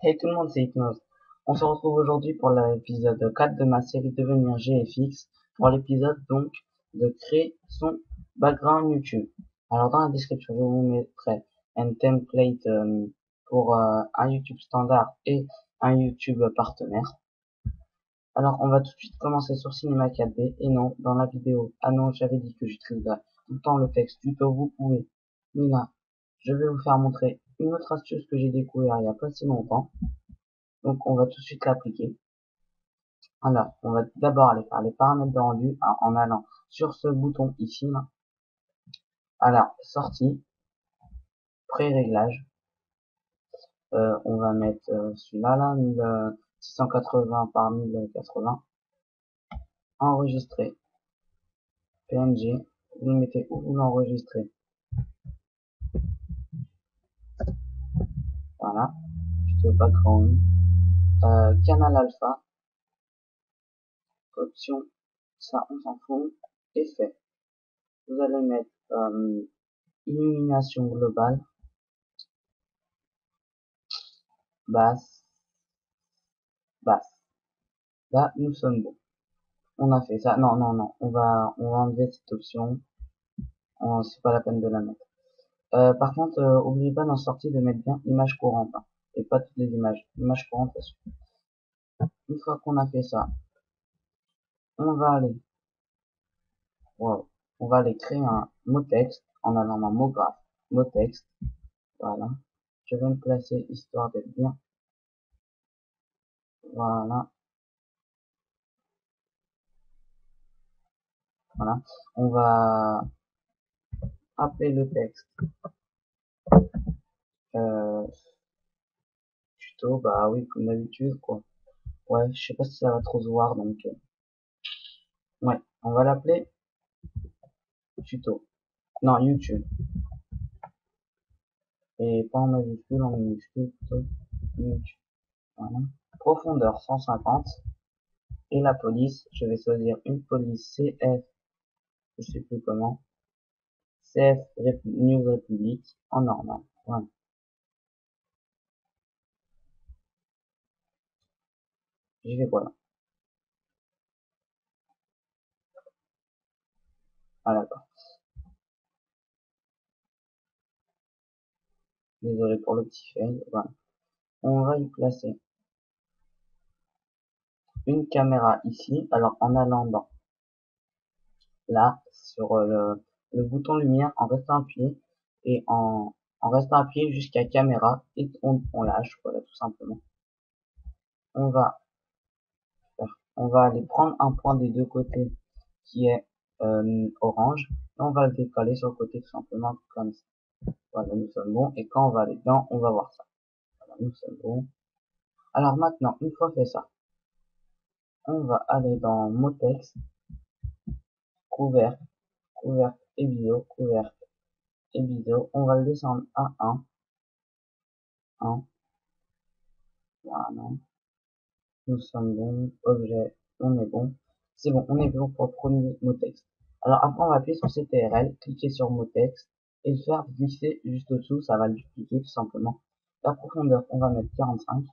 Hey tout le monde, c'est Hypnose. On se retrouve aujourd'hui pour l'épisode 4 de ma série Devenir GFX, pour l'épisode donc de créer son background YouTube. Alors dans la description, je vous mettrai un template pour un YouTube standard et un YouTube partenaire. Alors on va tout de suite commencer sur Cinema 4D et non, dans la vidéo, ah non, j'avais dit que j'utiliserais tout le temps le texte tuto, vous pouvez. Mais là, je vais vous faire montrer une autre astuce que j'ai découvert il y a pas si longtemps. Donc on va tout de suite l'appliquer. Alors, on va d'abord aller faire les paramètres de rendu en allant sur ce bouton ici, là. Alors, sortie, pré-réglage. On va mettre celui-là, là, 1680 par 1080. Enregistrer, PNG. Vous le mettez où vous l'enregistrez. Voilà, juste background. Canal alpha, option, ça on s'en fout. Effet. Vous allez mettre illumination globale, basse, basse. Là, nous sommes bons. On a fait ça. Non, non, non. On va enlever cette option. C'est pas la peine de la mettre. Par contre, oubliez pas d'en sortir de mettre bien image courante, hein, et pas toutes les images. Image courante, là. Une fois qu'on a fait ça, on va aller, wow, on va aller créer un mot texte en allant dans mot graphe, mot texte. Voilà. Je vais me placer histoire d'être bien. Voilà. Voilà. On va appeler le texte euh, tuto. Bah oui, comme d'habitude, quoi. Ouais, je sais pas si ça va trop se voir, donc ouais, on va l'appeler tuto. Non, YouTube. Et pas en majuscule, en minuscule, plutôt. YouTube. Voilà. Profondeur 150. Et la police, je vais choisir une police CF, je sais plus comment. CF News République en normal. Voilà. Je vais voilà. Voilà. Désolé pour le petit fail. Voilà. On va y placer une caméra ici. Alors en allant dans là sur le bouton lumière en restant appuyé et en restant appuyé jusqu'à caméra et on lâche, voilà, tout simplement. On va on va aller prendre un point des deux côtés qui est orange et on va le décaler sur le côté tout simplement comme ça. Voilà, nous sommes bons et quand on va aller dedans, on va voir ça. Voilà, nous sommes bons. Alors maintenant, une fois fait ça, on va aller dans mot texte, couvert, couvert et vidéo, couvert et vidéo. On va le descendre à 1. Voilà. Nous sommes bons. Objet, on est bon. C'est bon, on est bon pour le premier mot texte. Alors après, on va appuyer sur CTRL, cliquer sur mot texte et le faire glisser juste au-dessous. Ça va le dupliquer tout simplement. La profondeur, on va mettre 45.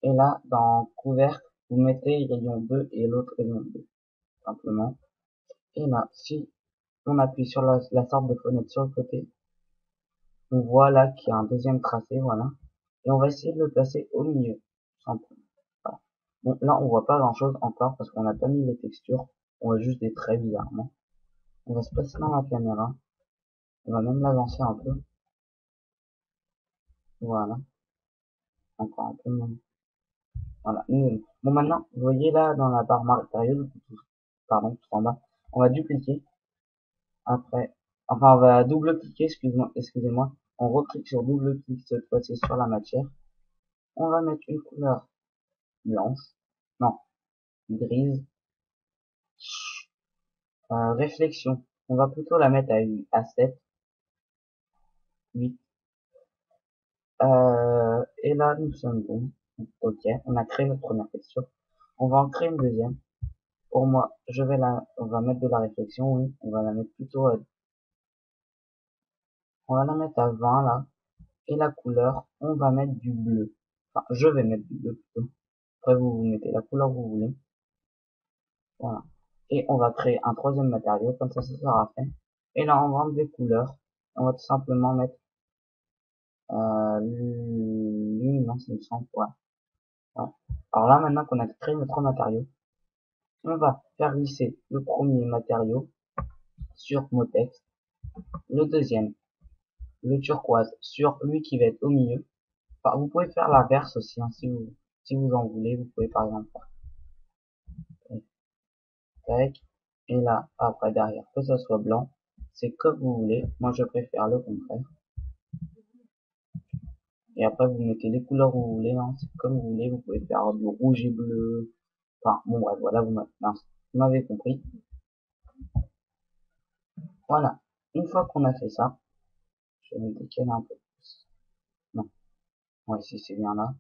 Et là, dans couvert, vous mettez rayon 2 et l'autre rayon 2. Simplement. Et là, si on appuie sur la sorte de fenêtre sur le côté, on voit là qu'il y a un deuxième tracé, voilà. Et on va essayer de le placer au milieu. Simplement. Voilà. Bon, là, on voit pas grand chose encore parce qu'on n'a pas mis les textures. On voit juste des traits bizarrement. On va se placer dans la caméra. On va même l'avancer un peu. Voilà. Encore un peu même. Voilà. Bon, maintenant, vous voyez là, dans la barre matérielle, pardon, tout en bas, on va dupliquer. Après, enfin, on va double-cliquer, excusez-moi. On reclique sur double-clic cette fois-ci sur la matière. On va mettre une couleur blanche. Non, grise. Réflexion. On va plutôt la mettre à 7, 8. Et là, nous sommes bons. Ok, on a créé notre première texture. On va en créer une deuxième. Pour moi, on va mettre de la réflexion, oui. On va la mettre plutôt, on va la mettre à 20 là. Et la couleur, on va mettre du bleu. Enfin, je vais mettre du bleu plutôt. Après, vous mettez la couleur que vous voulez. Voilà. Et on va créer un troisième matériau, comme ça sera fait. Et là, on va enlever couleur. On va tout simplement mettre luminance, il me semble. Ouais. Ouais. Alors là, maintenant qu'on a créé notre matériau, on va faire glisser le premier matériau sur Motex, le deuxième, le turquoise, sur lui qui va être au milieu. Enfin, vous pouvez faire l'inverse aussi, hein, si vous en voulez. Vous pouvez par exemple faire tac, et là, après derrière, que ça soit blanc, c'est comme vous voulez. Moi, je préfère le contraire. Et après, vous mettez les couleurs que vous voulez, hein, c'est comme vous voulez. Vous pouvez faire du rouge et bleu. Enfin, bon, bref, voilà, vous m'avez compris. Voilà. Une fois qu'on a fait ça, je vais me décaler un peu plus. Non. Ouais, si c'est bien là.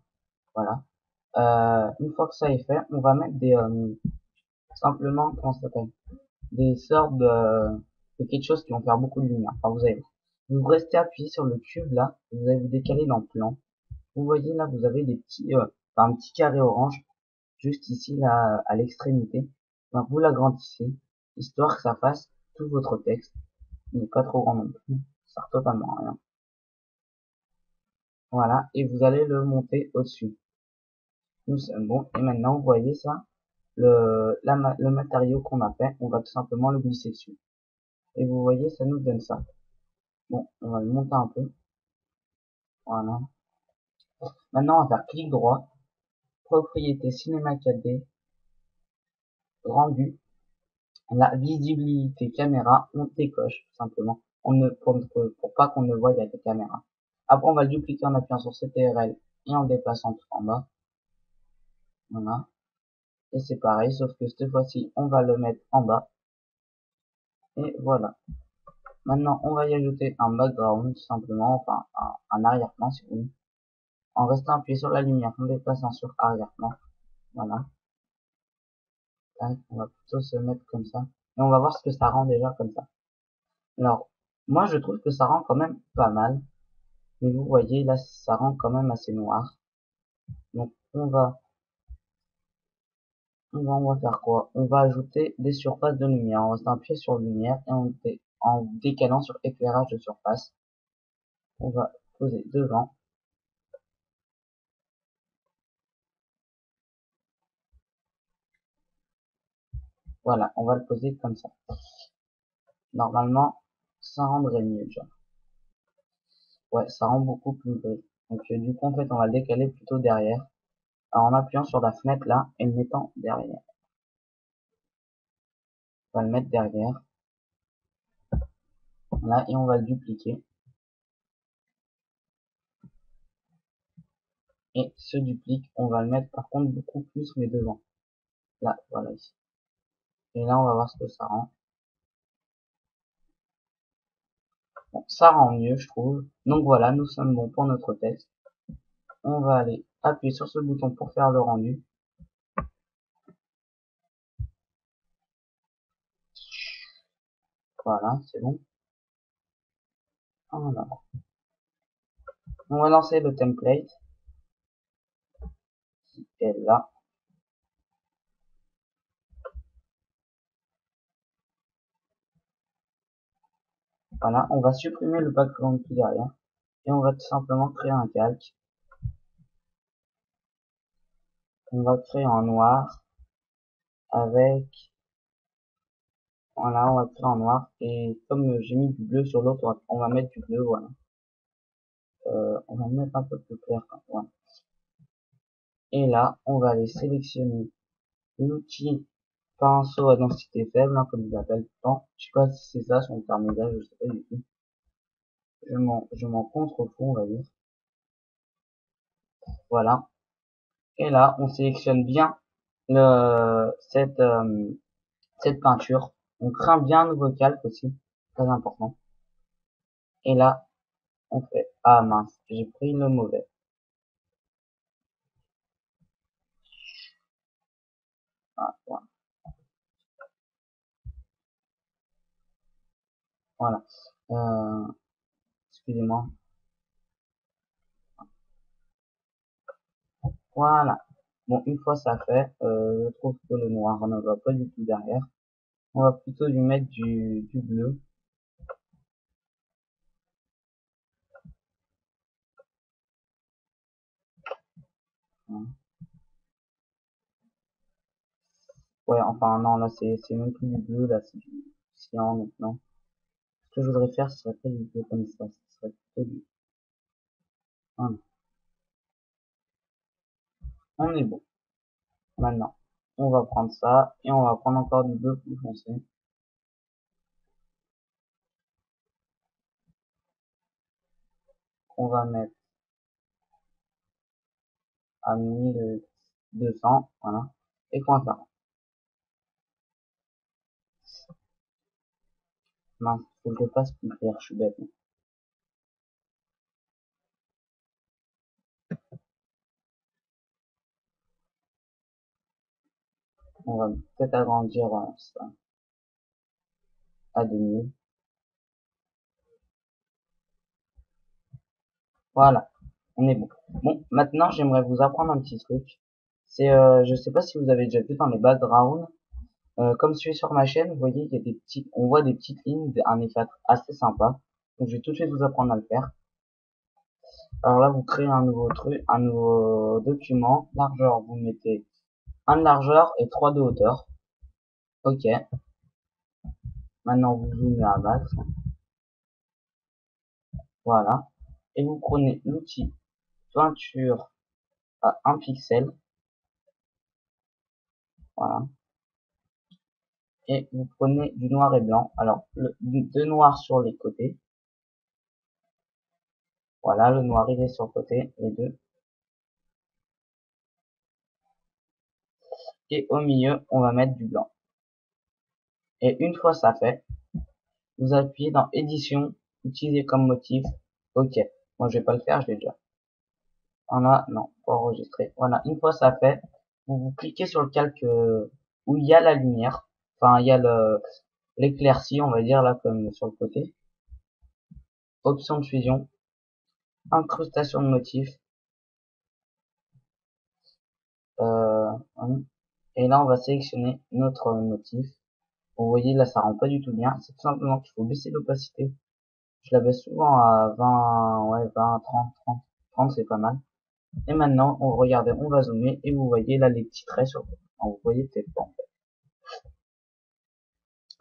Voilà. Une fois que ça est fait, on va mettre simplement, comment ça s'appelle? Des sortes de quelque chose qui vont faire beaucoup de lumière. Enfin, vous allez voir. Vous restez appuyé sur le cube là, vous allez vous décaler dans le plan. Vous voyez là, vous avez des petits, un petit carré orange juste ici là à l'extrémité. Donc vous l'agrandissez, histoire que ça fasse tout votre texte. Il n'est pas trop grand non plus, ça sert totalement à rien. Voilà, et vous allez le monter au-dessus. Bon, et maintenant vous voyez ça, le matériau qu'on a fait, on va tout simplement le glisser dessus. Et vous voyez, ça nous donne ça. Bon, on va le monter un peu. Voilà. Maintenant, on va faire clic droit, propriété cinéma 4D, rendu, la visibilité caméra, on décoche, tout simplement. Pour pas qu'on ne voie, il y a des caméras. Après, on va le dupliquer en appuyant sur CTRL et en déplaçant tout en bas. Voilà. Et c'est pareil, sauf que cette fois-ci, on va le mettre en bas. Et voilà. Maintenant, on va y ajouter un background, tout simplement, enfin, un arrière-plan, si vous voulez. En restant appuyé sur la lumière, en déplaçant sur arrière-plan. Voilà. Tac, on va plutôt se mettre comme ça. Et on va voir ce que ça rend déjà comme ça. Alors, moi, je trouve que ça rend quand même pas mal. Mais vous voyez, là, ça rend quand même assez noir. Donc, on va faire quoi? On va ajouter des surfaces de lumière. On va appuyer sur lumière et en décalant sur éclairage de surface. On va poser devant. Voilà, on va le poser comme ça. Normalement, ça rendrait mieux, genre. Ouais, ça rend beaucoup plus gris. Donc, du coup, en fait, on va le décaler plutôt derrière. Alors, en appuyant sur la fenêtre là et le mettant derrière. On va le mettre derrière. Là, et on va le dupliquer. Et ce duplique, on va le mettre par contre beaucoup plus, mais devant. Là, voilà ici. Et là, on va voir ce que ça rend. Bon, ça rend mieux, je trouve. Donc voilà, nous sommes bons pour notre texte. On va aller appuyer sur ce bouton pour faire le rendu. Voilà, c'est bon. Voilà. On va lancer le template. Qui est là. Voilà, on va supprimer le background qui est derrière. Et on va tout simplement créer un calque. On va créer en noir avec, voilà, on va créer en noir. Et comme j'ai mis du bleu sur l'autre, on va mettre du bleu, voilà. On va mettre un peu plus clair. Voilà. Et là, on va aller sélectionner l'outil pinceau à densité faible, hein, comme ils l'appellent tout le temps. Je sais pas si c'est ça son terminal, je sais pas du tout. Je m'en contrefous, on va dire. Voilà. Et là, on sélectionne bien cette peinture. On craint bien un nouveau calque aussi, très important. Et là, on fait, ah mince, j'ai pris le mauvais. Ah, voilà. Voilà. Excusez-moi. Voilà. Bon, une fois ça fait, je trouve que le noir ne va pas du tout derrière. On va plutôt lui mettre du bleu. Voilà. Ouais, enfin non, là c'est même plus du bleu, là c'est du cyan maintenant. Ce que je voudrais faire, ce serait pas du bleu comme ça, ce serait plutôt du... Voilà. On est bon. Maintenant, on va prendre ça, et on va prendre encore du bleu plus foncé. On va mettre à 1200, voilà. Et qu'on va faire. Mince, faut que je fasse plus clair, je suis bête. On va peut-être agrandir ça à 2000. Voilà, on est bon. Bon, maintenant j'aimerais vous apprendre un petit truc. C'est, je sais pas si vous avez déjà vu dans les backgrounds, comme celui sur ma chaîne, vous voyez, il y a des petites, on voit des petites lignes, un effet assez sympa. Donc je vais tout de suite vous apprendre à le faire. Alors là, vous créez un nouveau truc, un nouveau document. Largeur, vous mettez 1 de largeur et 3 de hauteur. Ok. Maintenant, vous zoomez à max. Voilà. Et vous prenez l'outil peinture à 1 pixel. Voilà. Et vous prenez du noir et blanc. Alors, deux noirs sur les côtés. Voilà, le noir il est sur le côté, les deux. Et au milieu, on va mettre du blanc. Et une fois ça fait, vous appuyez dans édition, utiliser comme motif. Ok. Moi, je vais pas le faire, je l'ai déjà. Voilà, non, pas enregistrer. Voilà, une fois ça fait, vous cliquez sur le calque où il y a la lumière. Enfin, il y a l'éclaircie, on va dire, là, comme sur le côté. Option de fusion, incrustation de motif. Hum. Et là, on va sélectionner notre motif. Vous voyez, là, ça rend pas du tout bien. C'est tout simplement qu'il faut baisser l'opacité. Je la baisse souvent à 20, ouais, 20, 30, 30. 30, c'est pas mal. Et maintenant, regardez, on va zoomer et vous voyez là les petits traits sur le côté. Enfin, vous voyez peut-être pas en fait.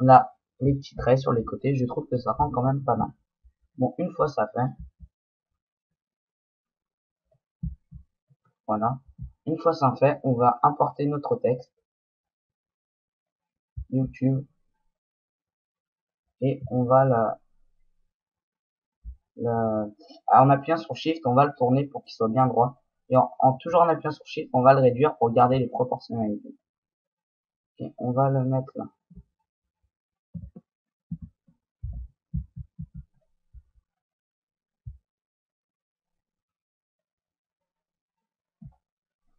Là, les petits traits sur les côtés, je trouve que ça rend quand même pas mal. Bon, une fois ça fait, voilà. Une fois ça fait, on va importer notre texte, YouTube, et on va en appuyant sur Shift, on va le tourner pour qu'il soit bien droit. Et toujours en appuyant sur Shift, on va le réduire pour garder les proportionnalités. Et on va le mettre là.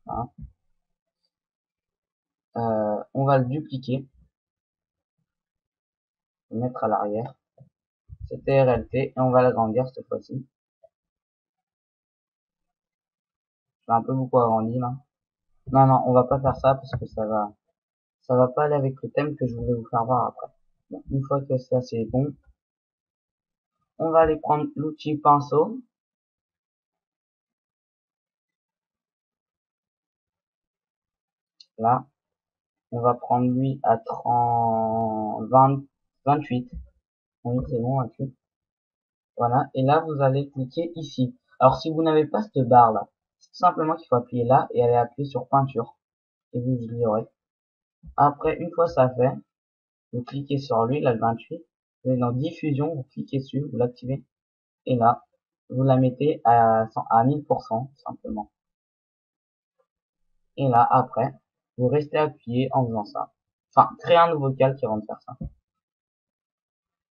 Voilà. On va le dupliquer, le mettre à l'arrière. C'était RLT et on va l'agrandir cette fois-ci. J'ai un peu beaucoup agrandi là. Non, non, on va pas faire ça parce que ça va pas aller avec le thème que je voulais vous faire voir après. Bon, une fois que ça c'est bon, on va aller prendre l'outil pinceau. Là, on va prendre lui à 30, 20, 28. Oui, c'est bon, 28. Voilà. Et là, vous allez cliquer ici. Alors, si vous n'avez pas cette barre là, c'est tout simplement qu'il faut appuyer là et aller appuyer sur peinture. Et vous l'aurez. Après, une fois ça fait, vous cliquez sur lui, là, le 28. Vous allez dans diffusion, vous cliquez dessus, vous l'activez. Et là, vous la mettez à 1000%, simplement. Et là, après, vous restez appuyé en faisant ça. Enfin, créer un nouveau calque avant de faire ça.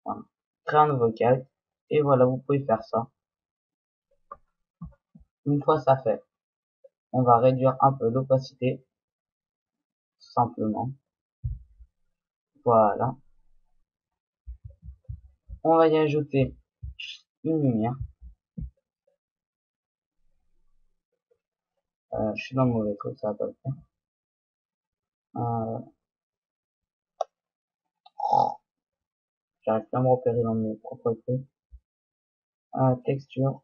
Voilà. Créer un nouveau calque. Et voilà, vous pouvez faire ça. Une fois ça fait, on va réduire un peu l'opacité, simplement. Voilà. On va y ajouter une lumière. Je suis dans le mauvais truc, ça va pas le faire. Euh, J'arrive pas à me repérer dans mes propres trucs. Texture,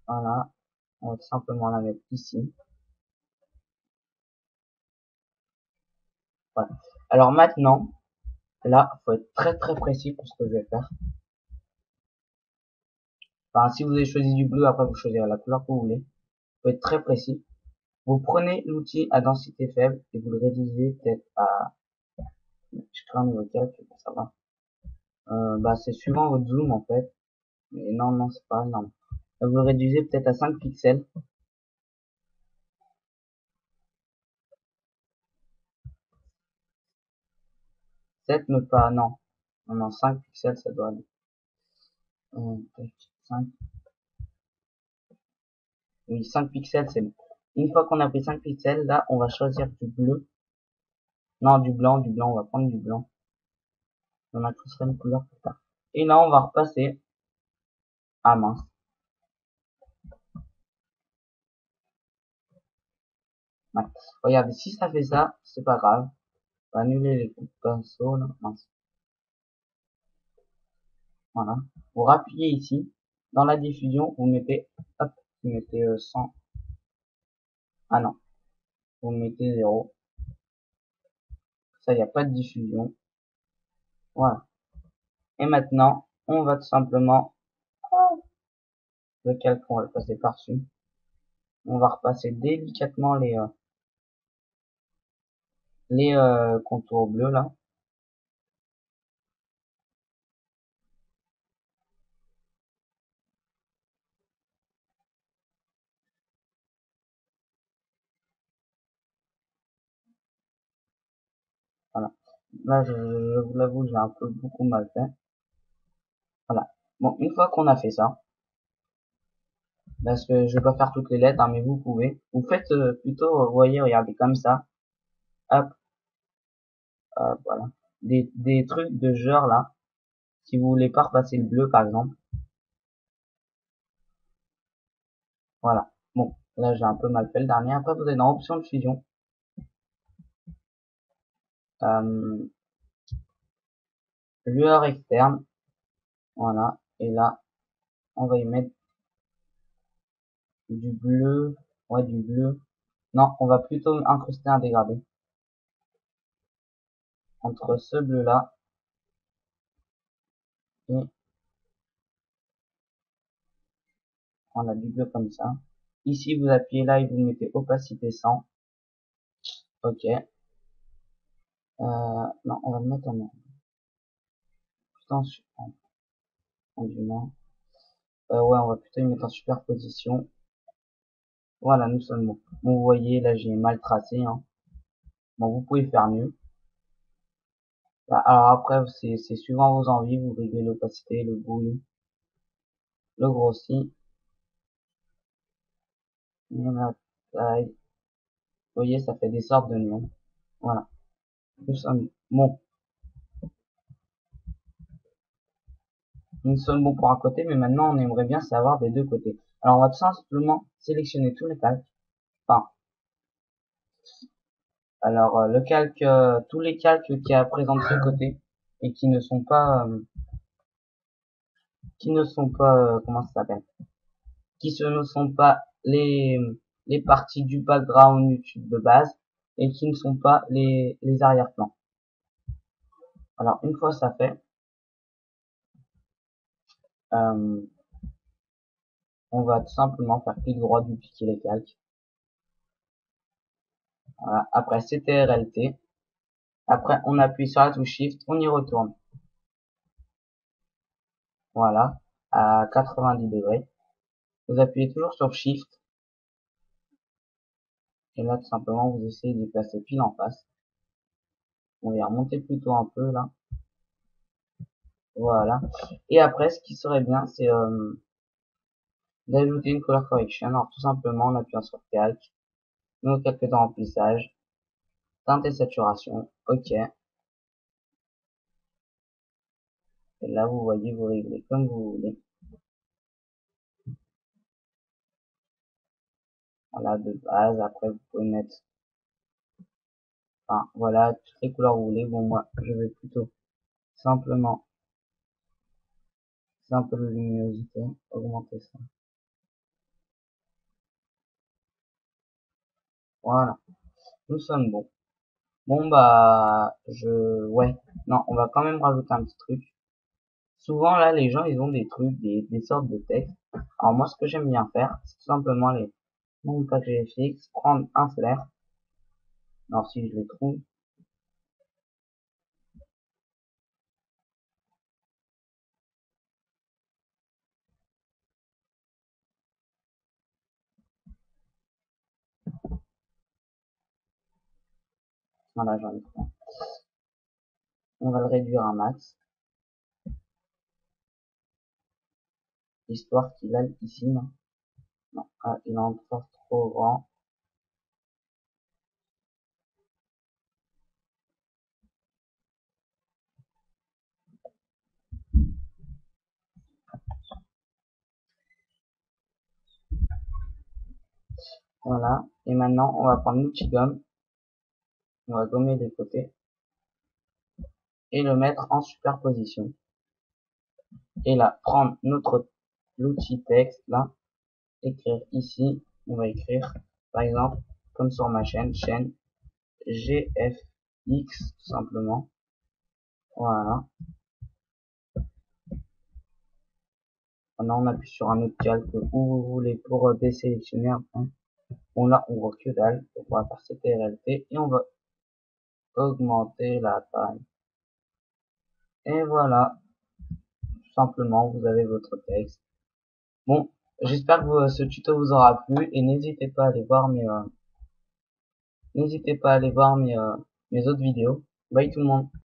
voilà. On va tout simplement la mettre ici. Voilà. Alors maintenant, là, faut être très très précis pour ce que je vais faire. Enfin, si vous avez choisi du bleu, après vous choisirez la couleur que vous voulez. Faut être très précis. Vous prenez l'outil à densité faible et vous le réduisez peut-être à... Je crée un nouveau calque, ça va. Bah c'est suivant votre zoom en fait. Mais non, non, c'est pas énorme. Vous le réduisez peut-être à 5 pixels. 7 me pas, non. Non, non, 5 pixels ça doit aller. 5. Oui, 5 pixels c'est bon. Une fois qu'on a pris 5 pixels, là on va choisir du bleu. Non, du blanc, on va prendre du blanc. On a tous une couleur plus tard. Et là on va repasser. Ah mince. Ouais. Regardez, si ça fait ça, c'est pas grave. On va annuler les coups de pinceau, là. Mince. Voilà. Vous rappuyez ici. Dans la diffusion, vous mettez, hop, vous mettez 100. Ah non. Vous mettez 0. Ça, il n'y a pas de diffusion. Voilà. Et maintenant, on va tout simplement, le calque, on va le passer par-dessus. On va repasser délicatement les contours bleus, là. Voilà. Là, je vous l'avoue, j'ai un peu beaucoup mal fait. Voilà. Bon, une fois qu'on a fait ça, parce que je vais pas faire toutes les lettres, hein, mais vous pouvez. Vous faites plutôt, vous voyez, regardez comme ça. Hop, hop, voilà. Des trucs de genre là. Si vous voulez pas repasser le bleu, par exemple. Voilà. Bon, là j'ai un peu mal fait le dernier. Après, vous avez dans option de fusion. Euh, Lueur externe. Voilà. Et là, on va y mettre du bleu. Ouais, du bleu. Non, on va plutôt incruster un dégradé. Entre ce bleu là et on a du bleu comme ça. Ici, vous appuyez là et vous mettez opacité 100. Ok. Non, on va le mettre plutôt en humain. Ouais, on va plutôt le mettre en superposition. Voilà, nous sommes bons. Bon, vous voyez, là, j'ai mal tracé, hein. Bon, vous pouvez faire mieux. Bah, alors après, c'est suivant vos envies, vous réglez l'opacité, le bruit, le grossi, et la taille. Vous voyez, ça fait des sortes de néons. Voilà. Nous sommes bons. Nous sommes bons pour un côté, mais maintenant, on aimerait bien savoir des deux côtés. Alors, on va tout simplement sélectionner tous les calques. Enfin, alors, le calque, tous les calques qui présentent de ce côté et qui ne sont pas, comment ça s'appelle, qui ne sont pas les parties du background YouTube de base et qui ne sont pas les arrière-plans. Alors, une fois ça fait, euh, on va tout simplement faire clic droit, dupliquer les calques. Voilà. Après, CTRL-T. Après, on appuie sur la touche Shift, on y retourne. Voilà. À 90 degrés. Vous appuyez toujours sur Shift. Et là, tout simplement, vous essayez de placer pile en face. On va remonter plutôt un peu, là. Voilà. Et après, ce qui serait bien, c'est d'ajouter une color correction. Alors, tout simplement, en appuyant sur calque, nous calque de remplissage, teinte et saturation. OK. Et là, vous voyez, vous réglez comme vous voulez. Voilà, de base. Après, vous pouvez mettre, enfin, voilà, toutes les couleurs que vous voulez. Bon, moi, je vais plutôt simplement, c'est un peu de luminosité, augmenter ça. Voilà, nous sommes bons. Bon, bah, ouais, non, on va quand même rajouter un petit truc. Souvent, là, les gens, ils ont des trucs, des sortes de textes. Alors, moi, ce que j'aime bien faire, c'est tout simplement mon pack GFX, prendre un flair. Alors, si je le trouve, voilà, j'en ai trouvé. On va le réduire à max, histoire qu'il aille ici, non? Non, ah, il est encore trop grand. Voilà. Et maintenant, on va prendre l'outil gomme. On va gommer les côtés. Et le mettre en superposition. Et là, prendre l'outil texte, là, écrire ici. On va écrire, par exemple, comme sur ma chaîne GFX, tout simplement. Voilà. Maintenant, on appuie sur un autre calque où vous voulez pour désélectionner après. Bon, là, on voit que dalle. Donc, on va faire CTRLT et on va augmenter la taille. Et voilà. Tout simplement, vous avez votre texte. Bon, j'espère que ce tuto vous aura plu et n'hésitez pas à aller voir mes autres vidéos. Bye tout le monde.